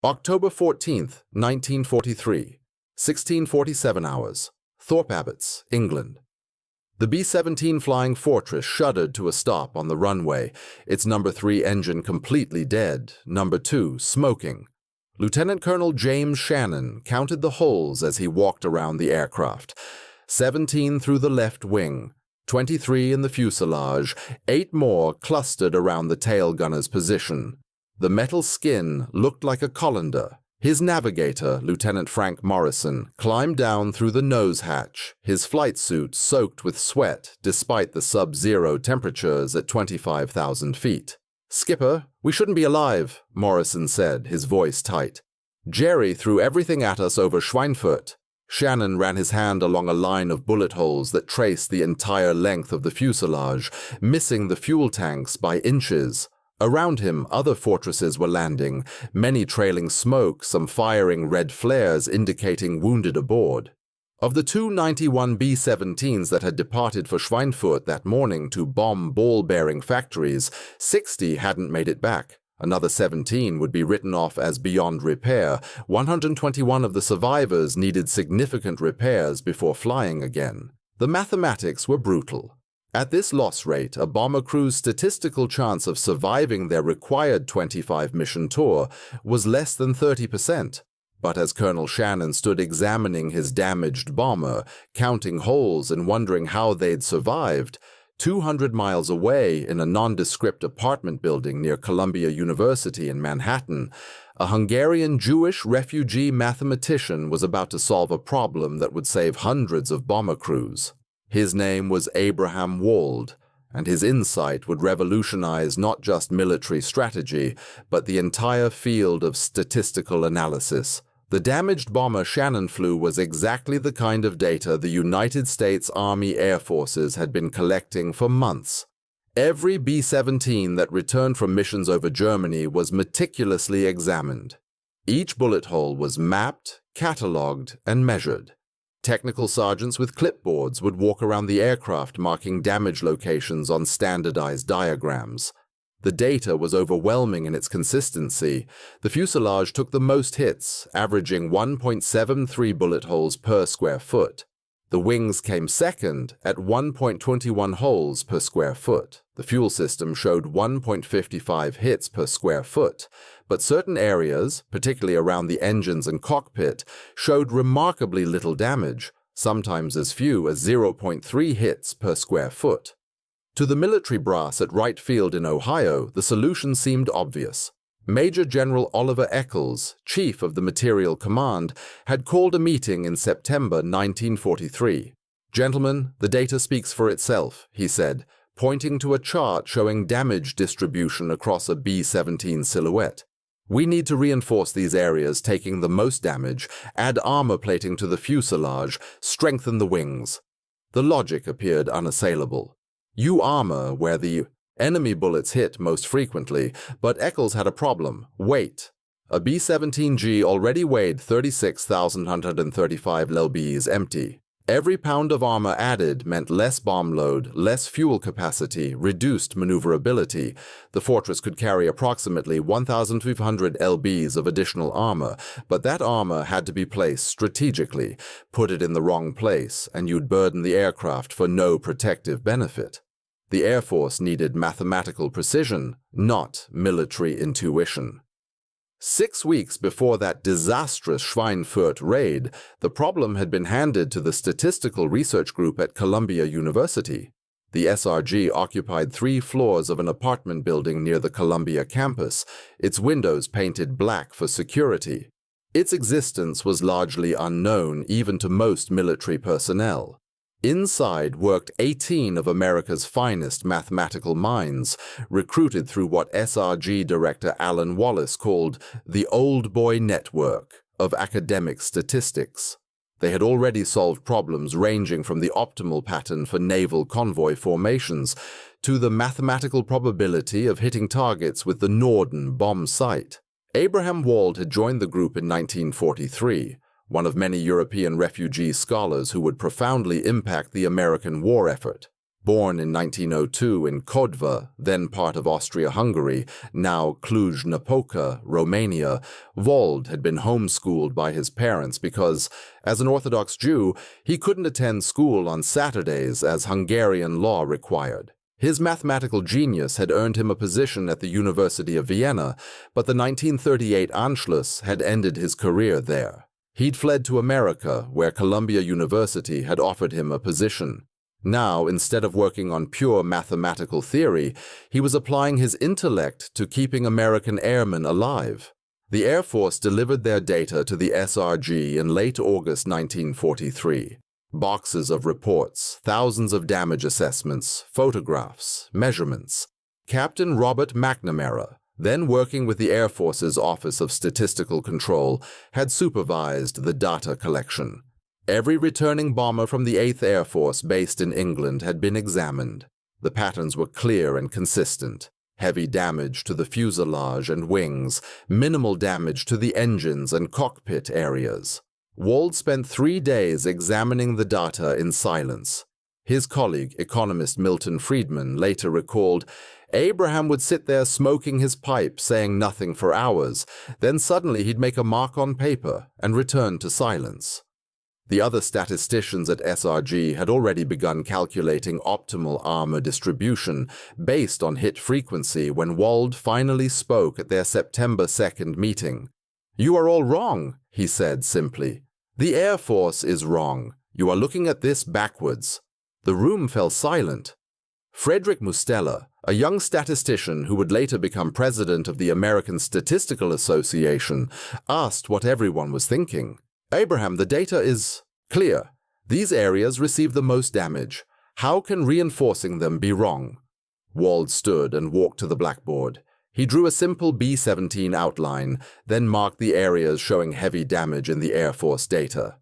October 14th, 1943, 1647 hours, Thorpe Abbotts, England. The B-17 Flying Fortress shuddered to a stop on the runway, its number 3 engine completely dead, number 2 smoking. Lieutenant Colonel James Shannon counted the holes as he walked around the aircraft. 17 through the left wing, 23 in the fuselage, 8 more clustered around the tail gunner's position. The metal skin looked like a colander. His navigator, Lieutenant Frank Morrison, climbed down through the nose hatch, his flight suit soaked with sweat despite the sub-zero temperatures at 25,000 feet. "Skipper, we shouldn't be alive," Morrison said, his voice tight. "Jerry threw everything at us over Schweinfurt." Shannon ran his hand along a line of bullet holes that traced the entire length of the fuselage, missing the fuel tanks by inches. Around him, other fortresses were landing, many trailing smoke, some firing red flares indicating wounded aboard. Of the 291 B-17s that had departed for Schweinfurt that morning to bomb ball-bearing factories, 60 hadn't made it back. Another 17 would be written off as beyond repair. 121 of the survivors needed significant repairs before flying again. The mathematics were brutal. At this loss rate, a bomber crew's statistical chance of surviving their required 25-mission tour was less than 30%. But as Colonel Shannon stood examining his damaged bomber, counting holes and wondering how they'd survived, 200 miles away in a nondescript apartment building near Columbia University in Manhattan, a Hungarian Jewish refugee mathematician was about to solve a problem that would save hundreds of bomber crews. His name was Abraham Wald, and his insight would revolutionize not just military strategy, but the entire field of statistical analysis. The damaged bomber Shannon flew was exactly the kind of data the United States Army Air Forces had been collecting for months. Every B-17 that returned from missions over Germany was meticulously examined. Each bullet hole was mapped, catalogued, and measured. Technical sergeants with clipboards would walk around the aircraft marking damage locations on standardized diagrams. The data was overwhelming in its consistency. The fuselage took the most hits, averaging 1.73 bullet holes per square foot. The wings came second at 1.21 holes per square foot. The fuel system showed 1.55 hits per square foot, but certain areas, particularly around the engines and cockpit, showed remarkably little damage, sometimes as few as 0.3 hits per square foot. To the military brass at Wright Field in Ohio, the solution seemed obvious. Major General Oliver Eccles, chief of the Material Command, had called a meeting in September 1943. "Gentlemen, the data speaks for itself," he said, pointing to a chart showing damage distribution across a B-17 silhouette. "We need to reinforce these areas taking the most damage, add armor plating to the fuselage, strengthen the wings." The logic appeared unassailable. You armor where the enemy bullets hit most frequently, but Eccles had a problem: weight. A B-17G already weighed 36,135 lbs empty. Every pound of armor added meant less bomb load, less fuel capacity, reduced maneuverability. The fortress could carry approximately 1,500 lbs of additional armor, but that armor had to be placed strategically. Put it in the wrong place, and you'd burden the aircraft for no protective benefit. The Air Force needed mathematical precision, not military intuition. 6 weeks before that disastrous Schweinfurt raid, the problem had been handed to the Statistical Research Group at Columbia University. The SRG occupied 3 floors of an apartment building near the Columbia campus, its windows painted black for security. Its existence was largely unknown even to most military personnel. Inside worked 18 of America's finest mathematical minds, recruited through what SRG Director Alan Wallace called the Old Boy Network of academic statistics. They had already solved problems ranging from the optimal pattern for naval convoy formations to the mathematical probability of hitting targets with the Norden bomb sight. Abraham Wald had joined the group in 1943. One of many European refugee scholars who would profoundly impact the American war effort. Born in 1902 in Kodva, then part of Austria-Hungary, now Cluj-Napoca, Romania, Wald had been homeschooled by his parents because, as an Orthodox Jew, he couldn't attend school on Saturdays as Hungarian law required. His mathematical genius had earned him a position at the University of Vienna, but the 1938 Anschluss had ended his career there. He'd fled to America, where Columbia University had offered him a position. Now, instead of working on pure mathematical theory, he was applying his intellect to keeping American airmen alive. The Air Force delivered their data to the SRG in late August 1943. Boxes of reports, thousands of damage assessments, photographs, measurements. Captain Robert McNamara, then working with the Air Force's Office of Statistical Control, had supervised the data collection. Every returning bomber from the 8th Air Force based in England had been examined. The patterns were clear and consistent. Heavy damage to the fuselage and wings, minimal damage to the engines and cockpit areas. Wald spent 3 days examining the data in silence. His colleague, economist Milton Friedman, later recalled, Abraham would sit there smoking his pipe, saying nothing for hours. Then suddenly he'd make a mark on paper and return to silence. The other statisticians at SRG had already begun calculating optimal armor distribution based on hit frequency when Wald finally spoke at their September 2nd meeting. "You are all wrong," he said simply. "The Air Force is wrong. You are looking at this backwards." The room fell silent. Frederick Mustella, a young statistician who would later become president of the American Statistical Association, asked what everyone was thinking. "Abraham, the data is clear. These areas receive the most damage. How can reinforcing them be wrong?" Wald stood and walked to the blackboard. He drew a simple B-17 outline, then marked the areas showing heavy damage in the Air Force data.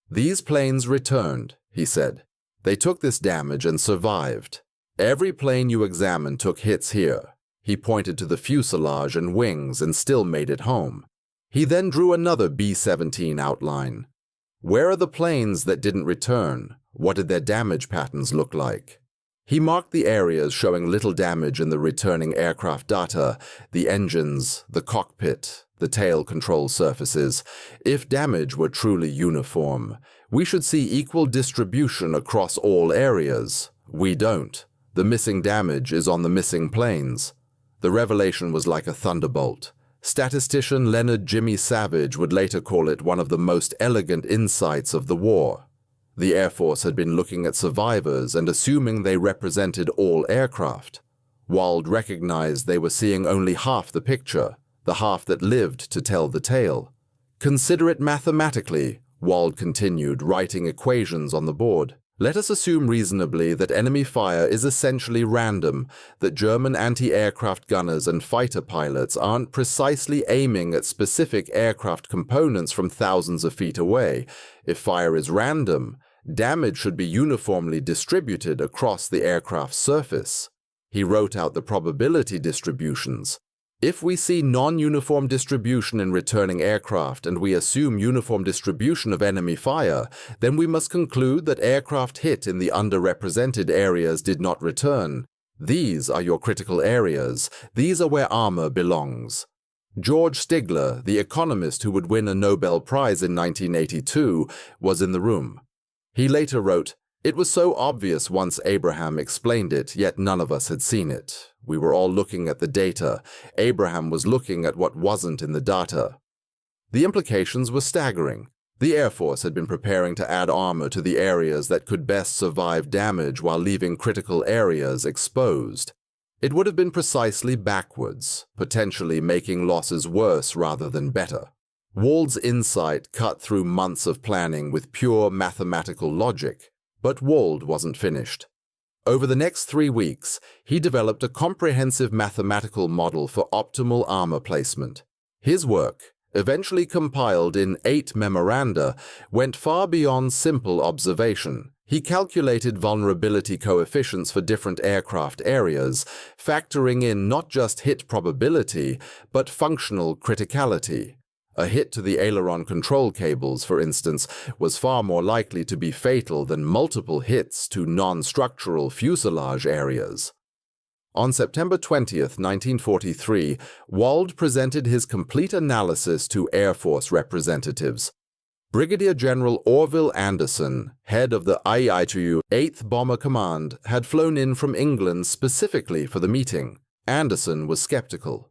"These planes returned," he said. "They took this damage and survived. Every plane you examined took hits here." He pointed to the fuselage and wings and still made it home. He then drew another B-17 outline. "Where are the planes that didn't return? What did their damage patterns look like?" He marked the areas showing little damage in the returning aircraft data, the engines, the cockpit, the tail control surfaces. If damage were truly uniform, we should see equal distribution across all areas. We don't. The missing damage is on the missing planes. The revelation was like a thunderbolt. Statistician Leonard Jimmy Savage would later call it one of the most elegant insights of the war. The Air Force had been looking at survivors and assuming they represented all aircraft. Wald recognized they were seeing only half the picture, the half that lived to tell the tale. "Consider it mathematically," Wald continued, writing equations on the board. "Let us assume reasonably that enemy fire is essentially random, that German anti-aircraft gunners and fighter pilots aren't precisely aiming at specific aircraft components from thousands of feet away. If fire is random, damage should be uniformly distributed across the aircraft's surface." He wrote out the probability distributions. If we see non-uniform distribution in returning aircraft and we assume uniform distribution of enemy fire, then we must conclude that aircraft hit in the underrepresented areas did not return. These are your critical areas. These are where armor belongs. George Stigler, the economist who would win a Nobel Prize in 1982, was in the room. He later wrote, "It was so obvious once Abraham explained it, yet none of us had seen it. We were all looking at the data. Abraham was looking at what wasn't in the data." The implications were staggering. The Air Force had been preparing to add armor to the areas that could best survive damage while leaving critical areas exposed. It would have been precisely backwards, potentially making losses worse rather than better. Wald's insight cut through months of planning with pure mathematical logic. But Wald wasn't finished. Over the next 3 weeks, he developed a comprehensive mathematical model for optimal armor placement. His work, eventually compiled in 8 memoranda, went far beyond simple observation. He calculated vulnerability coefficients for different aircraft areas, factoring in not just hit probability, but functional criticality. A hit to the aileron control cables, for instance, was far more likely to be fatal than multiple hits to non-structural fuselage areas. On September 20th, 1943, Wald presented his complete analysis to Air Force representatives. Brigadier General Orville Anderson, head of the IITU 8th Bomber Command, had flown in from England specifically for the meeting. Anderson was skeptical.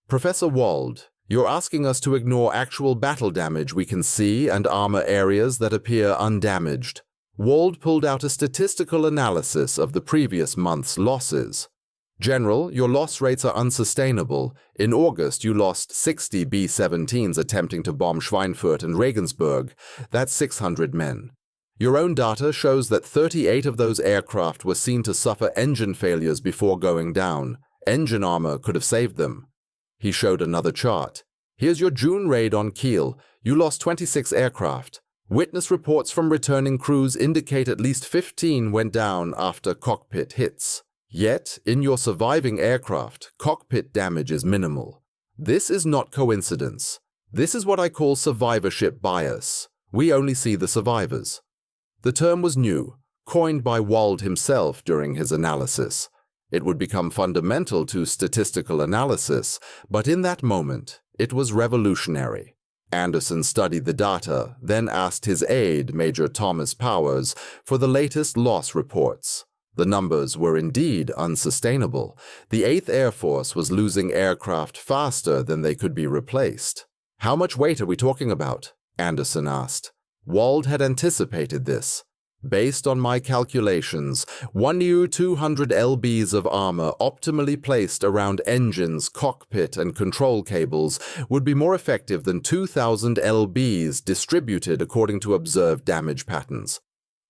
"Professor Wald, you're asking us to ignore actual battle damage we can see and armor areas that appear undamaged." Wald pulled out a statistical analysis of the previous month's losses. "General, your loss rates are unsustainable. In August, you lost 60 B-17s attempting to bomb Schweinfurt and Regensburg. That's 600 men. Your own data shows that 38 of those aircraft were seen to suffer engine failures before going down. Engine armor could have saved them." He showed another chart. "Here's your June raid on Kiel. You lost 26 aircraft. Witness reports from returning crews indicate at least 15 went down after cockpit hits. Yet, in your surviving aircraft, cockpit damage is minimal. This is not coincidence. This is what I call survivorship bias. We only see the survivors." The term was new, coined by Wald himself during his analysis. It would become fundamental to statistical analysis, but in that moment, it was revolutionary. Anderson studied the data, then asked his aide, Major Thomas Powers, for the latest loss reports. The numbers were indeed unsustainable. The 8th Air Force was losing aircraft faster than they could be replaced. "How much weight are we talking about?" Anderson asked. Wald had anticipated this. "Based on my calculations, 1 U-200 lbs of armor optimally placed around engines, cockpit, and control cables would be more effective than 2,000 lbs distributed according to observed damage patterns."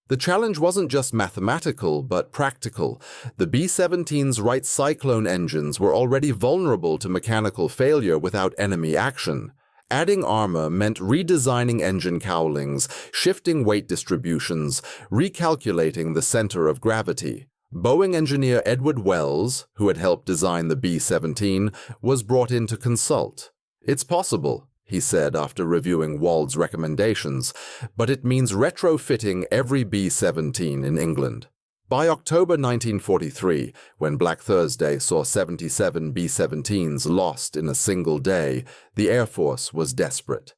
The challenge wasn't just mathematical, but practical. The B-17's Wright Cyclone engines were already vulnerable to mechanical failure without enemy action. Adding armor meant redesigning engine cowlings, shifting weight distributions, recalculating the center of gravity. Boeing engineer Edward Wells, who had helped design the B-17, was brought in to consult. "It's possible," he said after reviewing Wald's recommendations, "but it means retrofitting every B-17 in England." By October 1943, when Black Thursday saw 77 B-17s lost in a single day, the Air Force was desperate.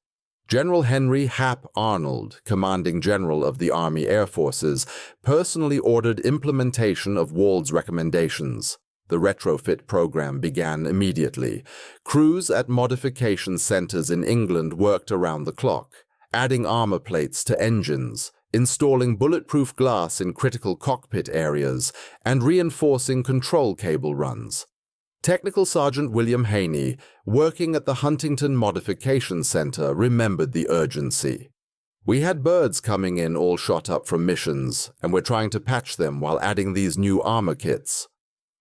General Henry Hap Arnold, commanding general of the Army Air Forces, personally ordered implementation of Wald's recommendations. The retrofit program began immediately. Crews at modification centers in England worked around the clock, adding armor plates to engines, installing bulletproof glass in critical cockpit areas, and reinforcing control cable runs. Technical Sergeant William Haney, working at the Huntington Modification Center, remembered the urgency. "We had birds coming in all shot up from missions, and we're trying to patch them while adding these new armor kits."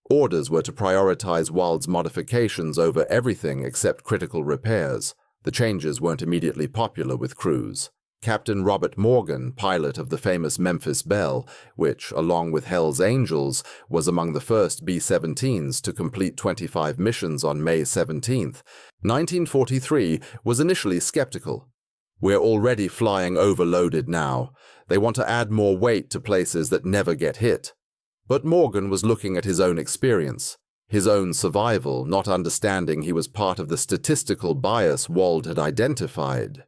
Orders were to prioritize Wald's modifications over everything except critical repairs. The changes weren't immediately popular with crews. Captain Robert Morgan, pilot of the famous Memphis Belle, which, along with Hell's Angels, was among the first B-17s to complete 25 missions on May 17, 1943, was initially skeptical. "We're already flying overloaded now. They want to add more weight to places that never get hit." But Morgan was looking at his own experience, his own survival, not understanding he was part of the statistical bias Wald had identified.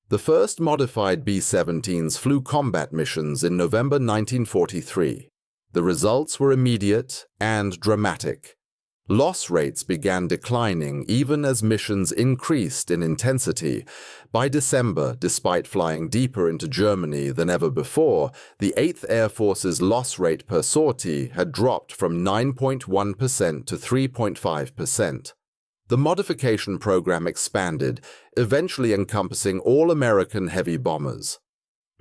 The first modified B-17s flew combat missions in November 1943. The results were immediate and dramatic. Loss rates began declining even as missions increased in intensity. By December, despite flying deeper into Germany than ever before, the 8th Air Force's loss rate per sortie had dropped from 9.1% to 3.5%. The modification program expanded, eventually encompassing all American heavy bombers.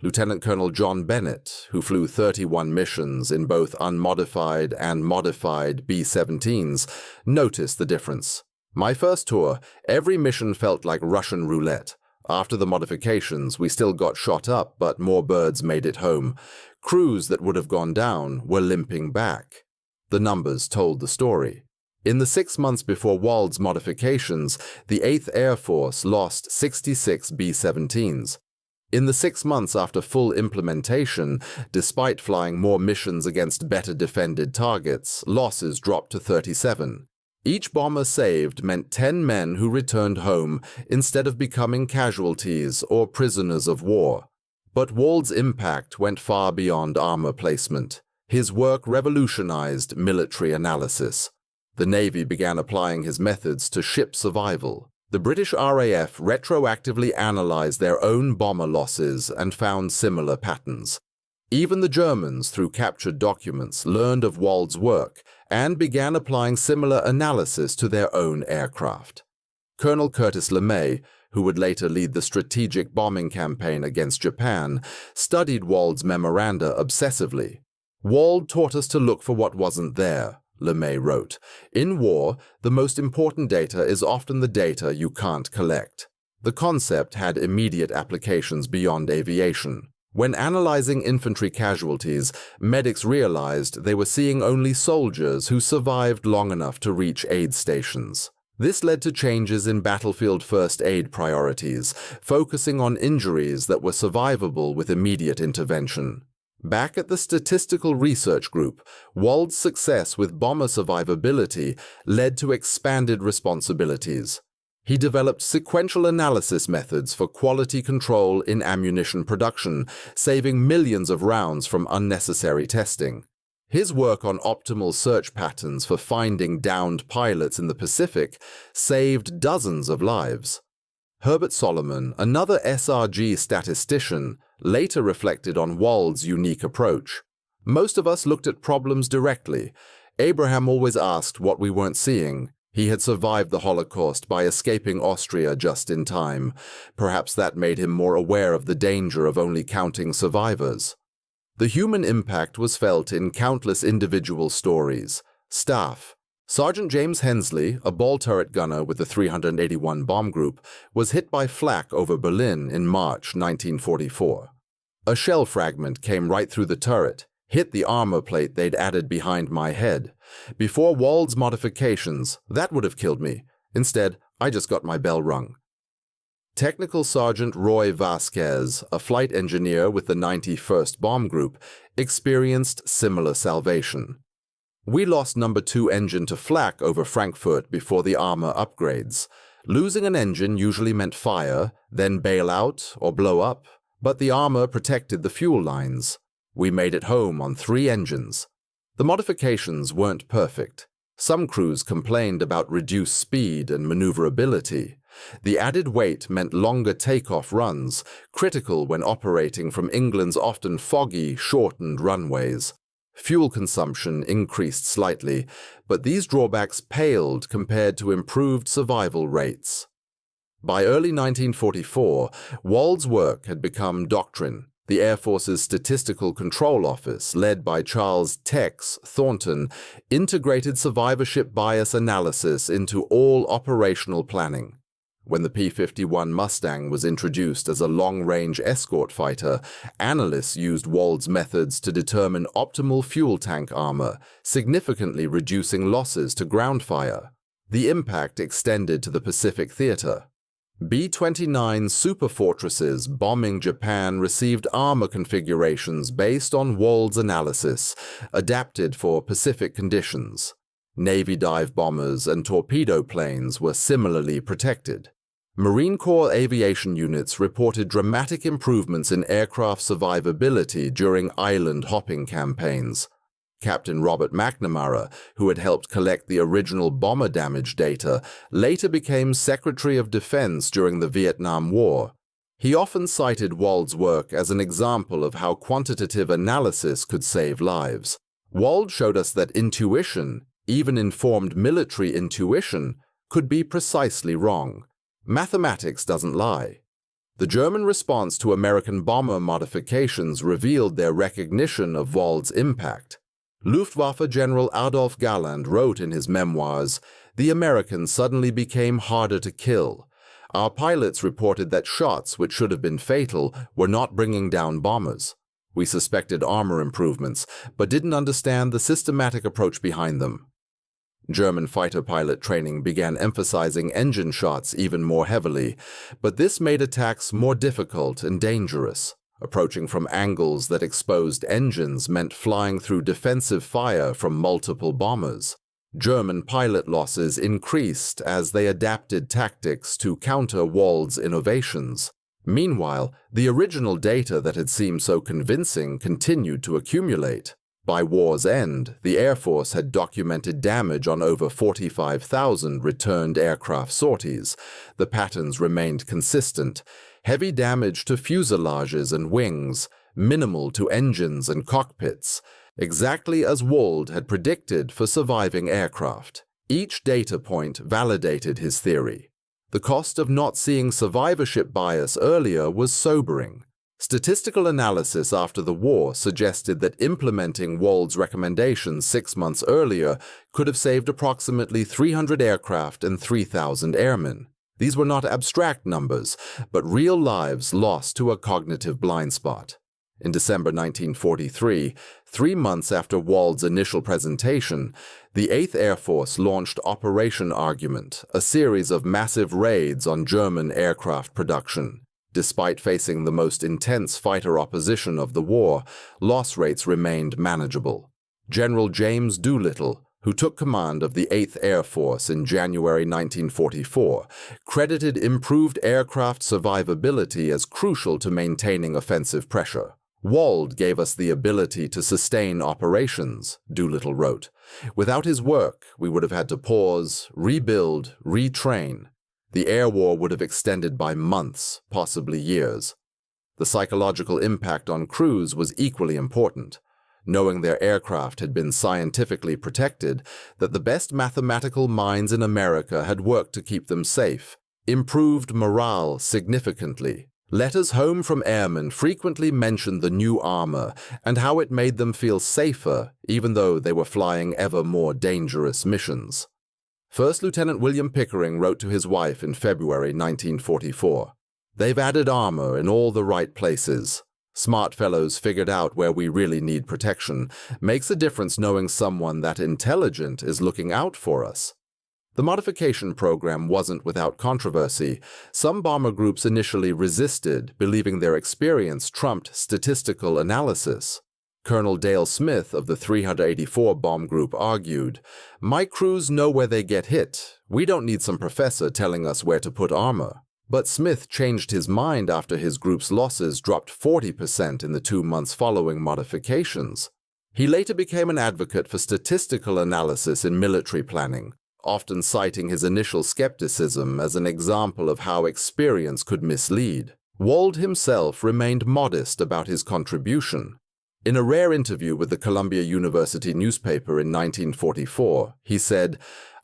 Lieutenant Colonel John Bennett, who flew 31 missions in both unmodified and modified B-17s, noticed the difference. "My first tour, every mission felt like Russian roulette. After the modifications, we still got shot up, but more birds made it home. Crews that would have gone down were limping back." The numbers told the story. In the 6 months before Wald's modifications, the 8th Air Force lost 66 B-17s. In the 6 months after full implementation, despite flying more missions against better defended targets, losses dropped to 37. Each bomber saved meant 10 men who returned home instead of becoming casualties or prisoners of war. But Wald's impact went far beyond armor placement. His work revolutionized military analysis. The Navy began applying his methods to ship survival. The British RAF retroactively analyzed their own bomber losses and found similar patterns. Even the Germans, through captured documents, learned of Wald's work and began applying similar analysis to their own aircraft. Colonel Curtis LeMay, who would later lead the strategic bombing campaign against Japan, studied Wald's memoranda obsessively. "Wald taught us to look for what wasn't there," LeMay wrote. "In war, the most important data is often the data you can't collect." The concept had immediate applications beyond aviation. When analyzing infantry casualties, medics realized they were seeing only soldiers who survived long enough to reach aid stations. This led to changes in battlefield first aid priorities, focusing on injuries that were survivable with immediate intervention. Back at the Statistical Research Group, Wald's success with bomber survivability led to expanded responsibilities. He developed sequential analysis methods for quality control in ammunition production, saving millions of rounds from unnecessary testing. His work on optimal search patterns for finding downed pilots in the Pacific saved dozens of lives. Herbert Solomon, another SRG statistician, later reflected on Wald's unique approach. "Most of us looked at problems directly. Abraham always asked what we weren't seeing. He had survived the Holocaust by escaping Austria just in time. Perhaps that made him more aware of the danger of only counting survivors." The human impact was felt in countless individual stories. Staff. Sergeant James Hensley, a ball turret gunner with the 381 Bomb Group, was hit by flak over Berlin in March 1944. A shell fragment came right through the turret, hit the armor plate they'd added behind my head. Before Wald's modifications, that would have killed me. Instead, I just got my bell rung. Technical Sergeant Roy Vasquez, a flight engineer with the 91st Bomb Group, experienced similar salvation. "We lost number 2 engine to flak over Frankfurt before the armor upgrades. Losing an engine usually meant fire, then bail out or blow up, but the armor protected the fuel lines. We made it home on 3 engines. The modifications weren't perfect. Some crews complained about reduced speed and maneuverability. The added weight meant longer takeoff runs, critical when operating from England's often foggy, shortened runways. Fuel consumption increased slightly, but these drawbacks paled compared to improved survival rates." By early 1944, Wald's work had become doctrine. The Air Force's Statistical Control Office, led by Charles Tex Thornton, integrated survivorship bias analysis into all operational planning. When the P-51 Mustang was introduced as a long-range escort fighter, analysts used Wald's methods to determine optimal fuel tank armor, significantly reducing losses to ground fire. The impact extended to the Pacific Theater. B-29 superfortresses bombing Japan received armor configurations based on Wald's analysis, adapted for Pacific conditions. Navy dive bombers and torpedo planes were similarly protected. Marine Corps aviation units reported dramatic improvements in aircraft survivability during island hopping campaigns. Captain Robert McNamara, who had helped collect the original bomber damage data, later became Secretary of Defense during the Vietnam War. He often cited Wald's work as an example of how quantitative analysis could save lives. Wald showed us that intuition, even informed military intuition, could be precisely wrong. Mathematics doesn't lie. The German response to American bomber modifications revealed their recognition of Wald's impact. Luftwaffe General Adolf Galland wrote in his memoirs, "The Americans suddenly became harder to kill. Our pilots reported that shots which should have been fatal were not bringing down bombers. We suspected armor improvements, but didn't understand the systematic approach behind them." German fighter pilot training began emphasizing engine shots even more heavily, but this made attacks more difficult and dangerous. Approaching from angles that exposed engines meant flying through defensive fire from multiple bombers. German pilot losses increased as they adapted tactics to counter Wald's innovations. Meanwhile, the original data that had seemed so convincing continued to accumulate. By war's end, the Air Force had documented damage on over 45,000 returned aircraft sorties. The patterns remained consistent: heavy damage to fuselages and wings, minimal to engines and cockpits, exactly as Wald had predicted for surviving aircraft. Each data point validated his theory. The cost of not seeing survivorship bias earlier was sobering. Statistical analysis after the war suggested that implementing Wald's recommendations 6 months earlier could have saved approximately 300 aircraft and 3,000 airmen. These were not abstract numbers, but real lives lost to a cognitive blind spot. In December 1943, 3 months after Wald's initial presentation, the 8th Air Force launched Operation Argument, a series of massive raids on German aircraft production. Despite facing the most intense fighter opposition of the war, loss rates remained manageable. General James Doolittle, who took command of the 8th Air Force in January 1944, credited improved aircraft survivability as crucial to maintaining offensive pressure. "Wald gave us the ability to sustain operations," Doolittle wrote. "Without his work, we would have had to pause, rebuild, retrain. The air war would have extended by months, possibly years." The psychological impact on crews was equally important. Knowing their aircraft had been scientifically protected, that the best mathematical minds in America had worked to keep them safe, improved morale significantly. Letters home from airmen frequently mentioned the new armor and how it made them feel safer, even though they were flying ever more dangerous missions. First Lieutenant William Pickering wrote to his wife in February 1944, "They've added armor in all the right places. Smart fellows figured out where we really need protection. Makes a difference knowing someone that intelligent is looking out for us." The modification program wasn't without controversy. Some bomber groups initially resisted, believing their experience trumped statistical analysis. Colonel Dale Smith of the 384 Bomb Group argued, "My crews know where they get hit. We don't need some professor telling us where to put armor." But Smith changed his mind after his group's losses dropped 40% in the 2 months following modifications. He later became an advocate for statistical analysis in military planning, often citing his initial skepticism as an example of how experience could mislead. Wald himself remained modest about his contribution. In a rare interview with the Columbia University newspaper in 1944, he said,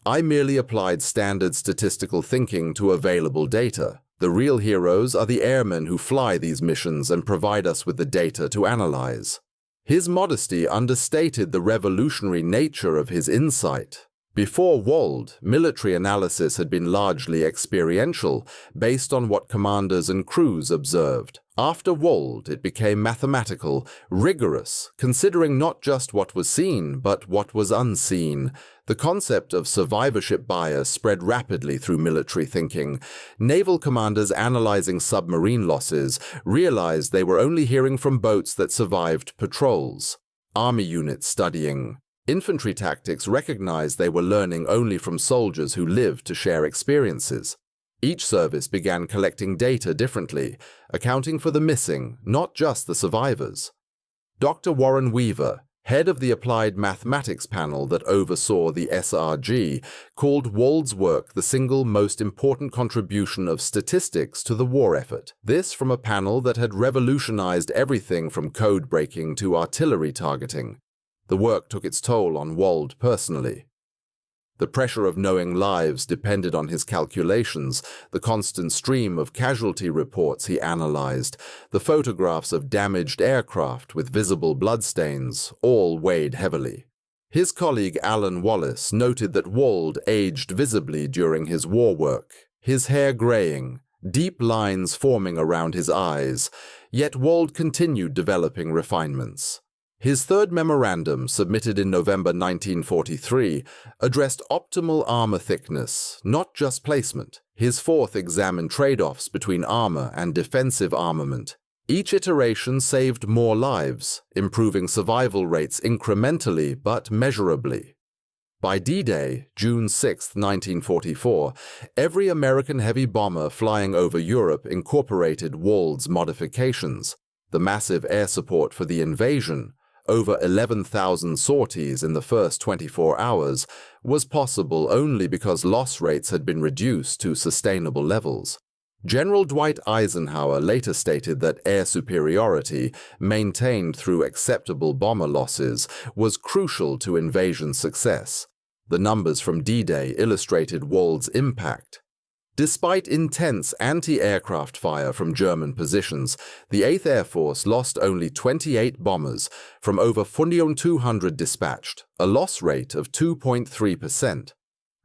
"I merely applied standard statistical thinking to available data. The real heroes are the airmen who fly these missions and provide us with the data to analyze." His modesty understated the revolutionary nature of his insight. Before Wald, military analysis had been largely experiential, based on what commanders and crews observed. After Wald, it became mathematical, rigorous, considering not just what was seen, but what was unseen. The concept of survivorship bias spread rapidly through military thinking. Naval commanders analyzing submarine losses realized they were only hearing from boats that survived patrols. Army units studying infantry tactics recognized they were learning only from soldiers who lived to share experiences. Each service began collecting data differently, accounting for the missing, not just the survivors. Dr. Warren Weaver, head of the Applied Mathematics panel that oversaw the SRG, called Wald's work the single most important contribution of statistics to the war effort. This from a panel that had revolutionized everything from code breaking to artillery targeting. The work took its toll on Wald personally. The pressure of knowing lives depended on his calculations, the constant stream of casualty reports he analyzed, the photographs of damaged aircraft with visible bloodstains, all weighed heavily. His colleague Alan Wallace noted that Wald aged visibly during his war work, his hair graying, deep lines forming around his eyes, yet Wald continued developing refinements. His third memorandum, submitted in November 1943, addressed optimal armor thickness, not just placement. His fourth examined trade-offs between armor and defensive armament. Each iteration saved more lives, improving survival rates incrementally but measurably. By D-Day, June 6, 1944, every American heavy bomber flying over Europe incorporated Wald's modifications. The massive air support for the invasion, over 11,000 sorties in the first 24 hours, was possible only because loss rates had been reduced to sustainable levels. General Dwight Eisenhower later stated that air superiority, maintained through acceptable bomber losses, was crucial to invasion success. The numbers from D-Day illustrated Wald's impact. Despite intense anti-aircraft fire from German positions, the 8th Air Force lost only 28 bombers from over 4,200 dispatched, a loss rate of 2.3%.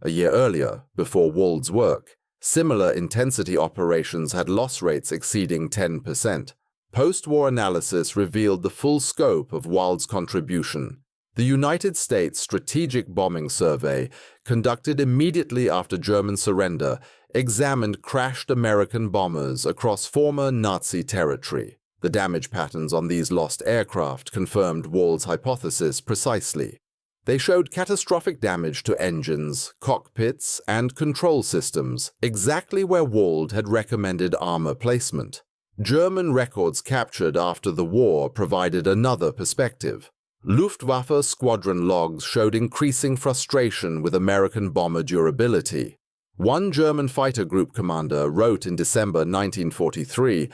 A year earlier, before Wald's work, similar intensity operations had loss rates exceeding 10%. Post-war analysis revealed the full scope of Wald's contribution. The United States Strategic Bombing Survey, conducted immediately after German surrender, examined crashed American bombers across former Nazi territory. The damage patterns on these lost aircraft confirmed Wald's hypothesis precisely. They showed catastrophic damage to engines, cockpits, and control systems, exactly where Wald had recommended armor placement. German records captured after the war provided another perspective. Luftwaffe squadron logs showed increasing frustration with American bomber durability. One German fighter group commander wrote in December 1943,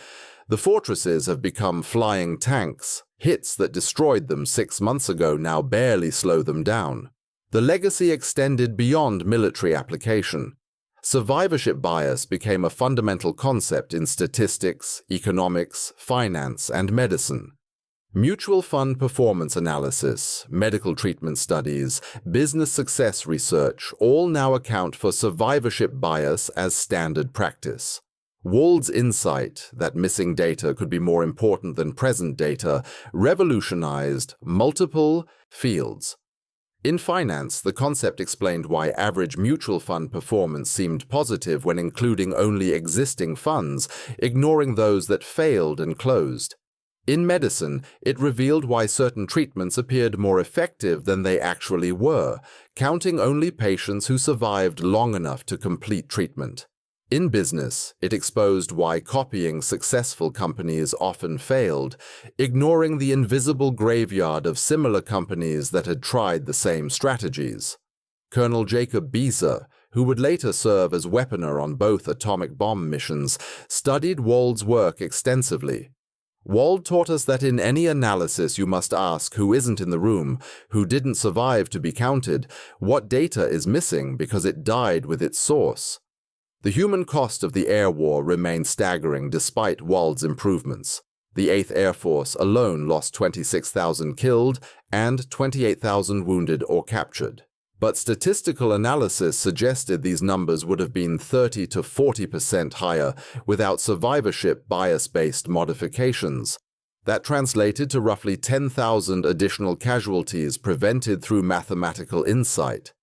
"The fortresses have become flying tanks. Hits that destroyed them 6 months ago now barely slow them down." The legacy extended beyond military application. Survivorship bias became a fundamental concept in statistics, economics, finance, and medicine. Mutual fund performance analysis, medical treatment studies, business success research all now account for survivorship bias as standard practice. Wald's insight that missing data could be more important than present data revolutionized multiple fields. In finance, the concept explained why average mutual fund performance seemed positive when including only existing funds, ignoring those that failed and closed. In medicine, it revealed why certain treatments appeared more effective than they actually were, counting only patients who survived long enough to complete treatment. In business, it exposed why copying successful companies often failed, ignoring the invisible graveyard of similar companies that had tried the same strategies. Colonel Jacob Beezer, who would later serve as weaponer on both atomic bomb missions, studied Wald's work extensively. Wald taught us that in any analysis you must ask who isn't in the room, who didn't survive to be counted, what data is missing because it died with its source. The human cost of the air war remained staggering despite Wald's improvements. The 8th Air Force alone lost 26,000 killed and 28,000 wounded or captured. But statistical analysis suggested these numbers would have been 30 to 40% higher without survivorship bias-based modifications. That translated to roughly 10,000 additional casualties prevented through mathematical insight.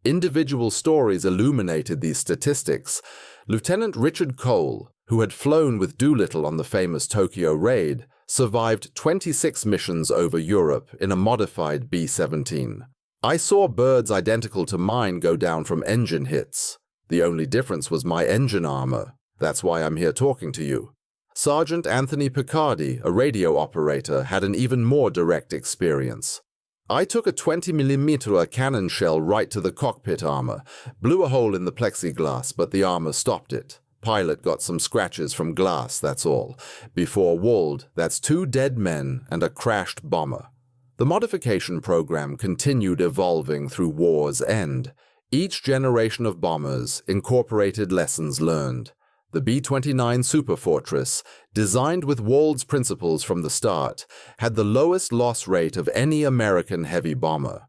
Individual stories illuminated these statistics. Lieutenant Richard Cole, who had flown with Doolittle on the famous Tokyo raid, survived 26 missions over Europe in a modified B-17. "I saw birds identical to mine go down from engine hits. The only difference was my engine armor. That's why I'm here talking to you." Sergeant Anthony Picardi, a radio operator, had an even more direct experience. "I took a 20mm cannon shell right to the cockpit armor, blew a hole in the plexiglass, but the armor stopped it. Pilot got some scratches from glass, that's all. Before Wald, that's 2 dead men and a crashed bomber." The modification program continued evolving through war's end. Each generation of bombers incorporated lessons learned. The B-29 Superfortress, designed with Wald's principles from the start, had the lowest loss rate of any American heavy bomber.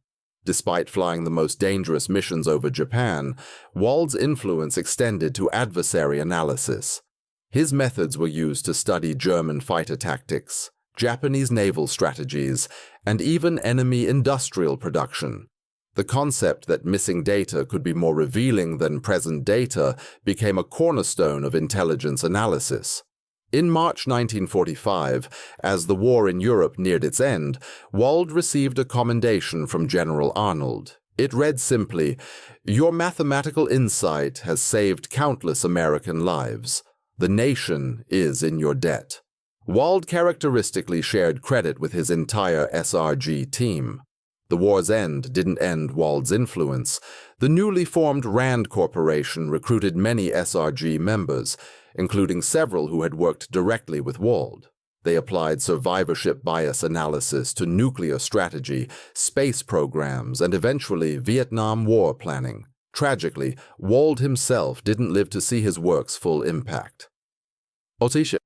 Despite flying the most dangerous missions over Japan, Wald's influence extended to adversary analysis. His methods were used to study German fighter tactics, Japanese naval strategies, and even enemy industrial production. The concept that missing data could be more revealing than present data became a cornerstone of intelligence analysis. In March 1945, as the war in Europe neared its end, Wald received a commendation from General Arnold. It read simply, "Your mathematical insight has saved countless American lives. The nation is in your debt." Wald characteristically shared credit with his entire SRG team. The war's end didn't end Wald's influence. The newly formed RAND Corporation recruited many SRG members, including several who had worked directly with Wald. They applied survivorship bias analysis to nuclear strategy, space programs, and eventually Vietnam War planning. Tragically, Wald himself didn't live to see his work's full impact.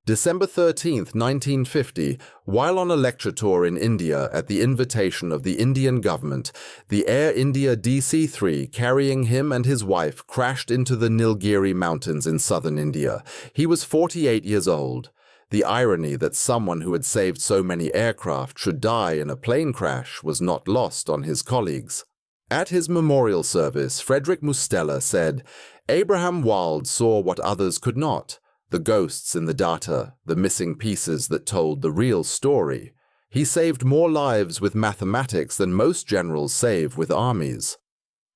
December 13, 1950, while on a lecture tour in India at the invitation of the Indian government, the Air India DC-3 carrying him and his wife crashed into the Nilgiri Mountains in southern India. He was 48 years old. The irony that someone who had saved so many aircraft should die in a plane crash was not lost on his colleagues. At his memorial service, Frederick Mustella said, "Abraham Wald saw what others could not. The ghosts in the data, the missing pieces that told the real story. He saved more lives with mathematics than most generals save with armies."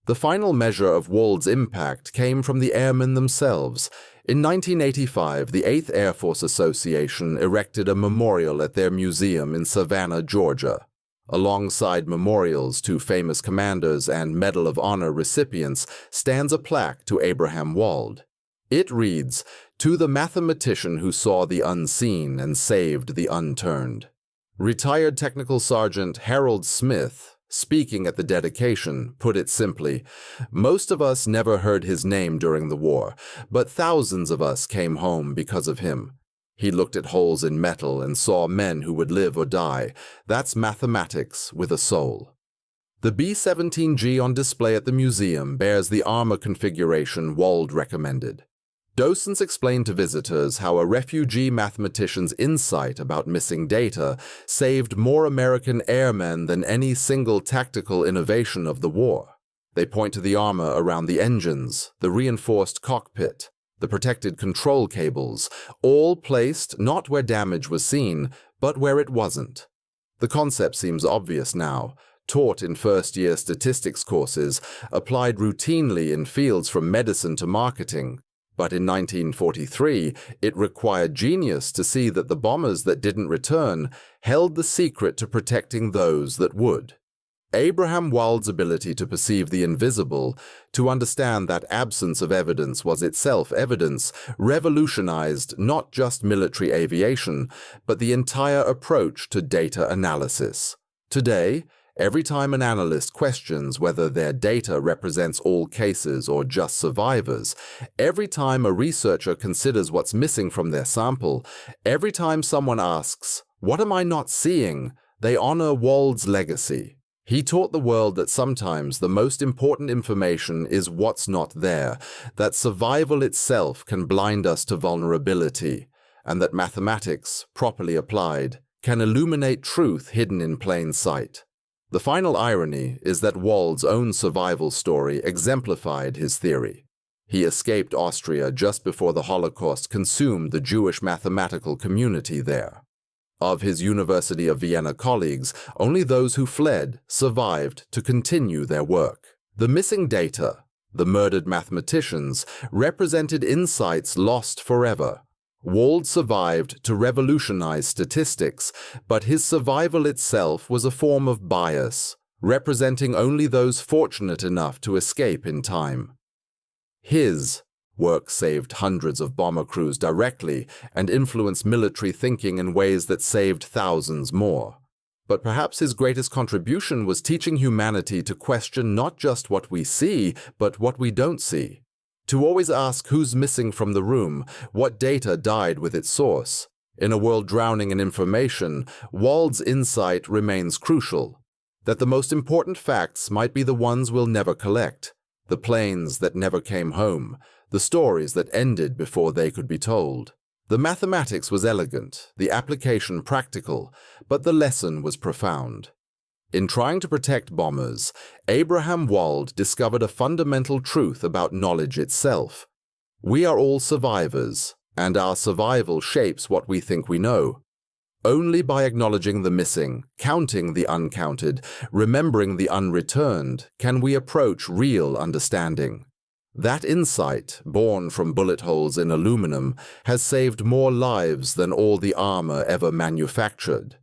The final measure of Wald's impact came from the airmen themselves. In 1985, the 8th Air Force Association erected a memorial at their museum in Savannah, Georgia. Alongside memorials to famous commanders and Medal of Honor recipients stands a plaque to Abraham Wald. It reads, "To the mathematician who saw the unseen and saved the unturned." Retired Technical Sergeant Harold Smith, speaking at the dedication, put it simply, "Most of us never heard his name during the war, but thousands of us came home because of him. He looked at holes in metal and saw men who would live or die. That's mathematics with a soul." The B-17G on display at the museum bears the armor configuration Wald recommended. Docents explained to visitors how a refugee mathematician's insight about missing data saved more American airmen than any single tactical innovation of the war. They point to the armor around the engines, the reinforced cockpit, the protected control cables, all placed not where damage was seen, but where it wasn't. The concept seems obvious now, taught in first-year statistics courses, applied routinely in fields from medicine to marketing. But in 1943, it required genius to see that the bombers that didn't return held the secret to protecting those that would. Abraham Wald's ability to perceive the invisible, to understand that absence of evidence was itself evidence, revolutionized not just military aviation, but the entire approach to data analysis. Today, every time an analyst questions whether their data represents all cases or just survivors, every time a researcher considers what's missing from their sample, every time someone asks, "What am I not seeing?" they honor Wald's legacy. He taught the world that sometimes the most important information is what's not there, that survival itself can blind us to vulnerability, and that mathematics, properly applied, can illuminate truth hidden in plain sight. The final irony is that Wald's own survival story exemplified his theory. He escaped Austria just before the Holocaust consumed the Jewish mathematical community there. Of his University of Vienna colleagues, only those who fled survived to continue their work. The missing data, the murdered mathematicians, represented insights lost forever. Wald survived to revolutionize statistics, but his survival itself was a form of bias, representing only those fortunate enough to escape in time. His work saved hundreds of bomber crews directly and influenced military thinking in ways that saved thousands more. But perhaps his greatest contribution was teaching humanity to question not just what we see, but what we don't see. To always ask who's missing from the room, what data died with its source. In a world drowning in information, Wald's insight remains crucial. That the most important facts might be the ones we'll never collect, the planes that never came home, the stories that ended before they could be told. The mathematics was elegant, the application practical, but the lesson was profound. In trying to protect bombers, Abraham Wald discovered a fundamental truth about knowledge itself. We are all survivors, and our survival shapes what we think we know. Only by acknowledging the missing, counting the uncounted, remembering the unreturned, can we approach real understanding. That insight, born from bullet holes in aluminum, has saved more lives than all the armor ever manufactured.